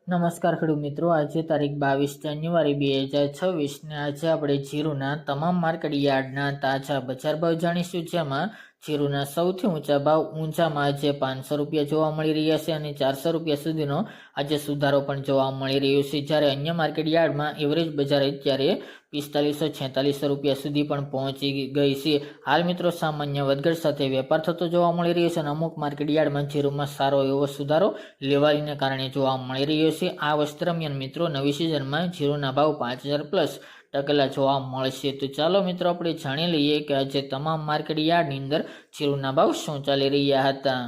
નમસ્કાર ખેડૂત મિત્રો, આજે તારીખ 22 જાન્યુઆરી 2026 ને આજે આપણે જીરુના તમામ માર્કેટ યાર્ડના તાજા બજાર ભાવ જાણીશું, જેમાં જીરુના સૌથી ઊંચામાં આજે 500 રૂપિયા જોવા મળી રહ્યા છે અને 400 રૂપિયા સુધીનો આજે સુધારો પણ જોવા મળી રહ્યો છે, જ્યારે અન્ય માર્કેટ યાર્ડમાં એવરેજ બજાર અત્યારે 4546 રૂપિયા સુધી પણ પહોંચી ગઈ છે। હાલ મિત્રો સામાન્ય વધઘટ સાથે વેપાર થતો જોવા મળી રહ્યો છે અને અમુક માર્કેટ યાર્ડમાં જીરુમાં સારો એવો સુધારો લેવાલીને કારણે જોવા મળી રહ્યો છે। આ વર્ષ દરમિયાન મિત્રો નવી સિઝનમાં જીરુના ભાવ 5000 પ્લસ ટકેલા જોવા મળશે। તો ચાલો મિત્રો આપણે જાણી લઈએ કે આજે તમામ માર્કેટ યાર્ડની અંદર જીરુના ભાવ શું ચાલી રહ્યા હતા।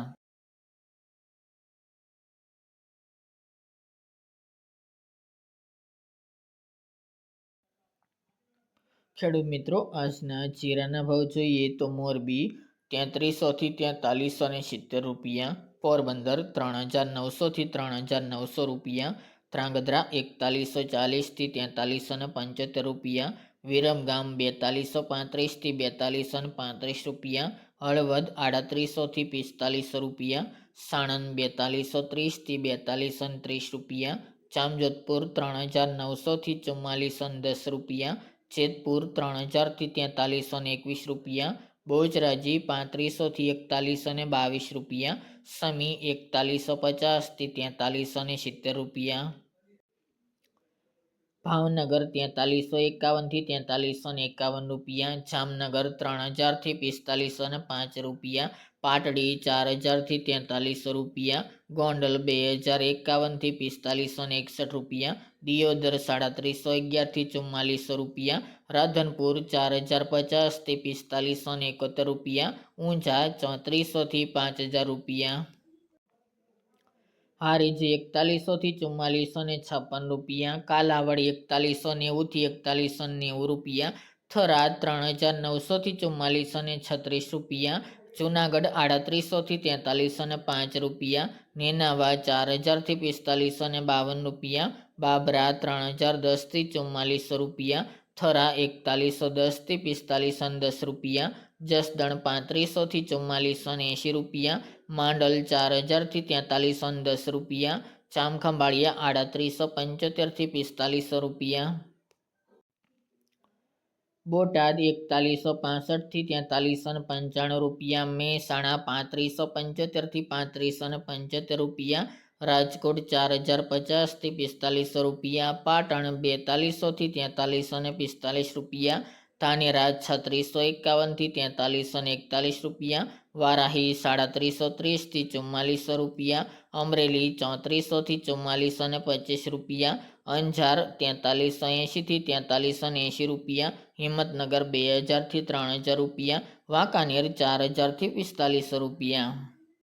ખેડૂત મિત્રો, આજના જીરાના ભાવ જોઈએ તો મોરબી 3300 થી 4370 રૂપિયા, પોરબંદર 3900 થી 3900 રૂપિયા, ધ્રાંગધ્રા 4140 થી 4375 રૂપિયા, વિરમગામ 4235 થી 4235 રૂપિયા, હળવદ 3800 થી 4500 રૂપિયા, સાણંદ 4230 થી 4230 રૂપિયા, જામજોધપુર 3900 થી 4410 રૂપિયા, જેતપુર 3000 થી 4321 રૂપિયા, બોજરાજી 3500 થી 4122 રૂપિયા, સમી 4150 થી 4370 રૂપિયા, ભાવનગર 4351 થી 4351 રૂપિયા, જામનગર 3000 થી 4505 રૂપિયા, પાટડી 4000 થી 4300 રૂપિયા, ગોંડલ 2051 થી 4561 રૂપિયા, દિયોદર 3711 થી 4400 રૂપિયા, રાધનપુર 4050 થી 4571 રૂપિયા, ઊંઝા 3400 થી 5000 રૂપિયા, હારીજ 4100 થી 4456 રૂપિયા, કાલાવડ 4190 થી 4190 રૂપિયા, થરાદ 3900 થી 4436 રૂપિયા, જુનાગઢ 3800 થી 4305 રૂપિયા, નેનાવા 4000 થી 4552 રૂપિયા, બાબરા 3010 થી 4400 રૂપિયા, થરા 4110 થી 4510 રૂપિયા, જસદણ 3500 થી 4480 રૂપિયા, માંડલ 4000 થી 4310 રૂપિયા, જામખંભાળિયા 3875 થી 4500 રૂપિયા, બોટાદ 4165 થી 4395 રૂપિયા, મહેસાણા 3575 થી 3575 રૂપિયા, રાજકોટ 4050 થી 4500 રૂપિયા, પાટણ 4200 થી 4345 રૂપિયા, ધાનેરા 3651 થી 4341 રૂપિયા, વારાહી 3730 થી 4400 રૂપિયા, અમરેલી 3400 થી 4425 રૂપિયા, અંજાર 4380 થી 4380 રૂપિયા, હિંમતનગર 2000 થી 3000 રૂપિયા, વાંકાનેર 4000 થી 4500 રૂપિયા।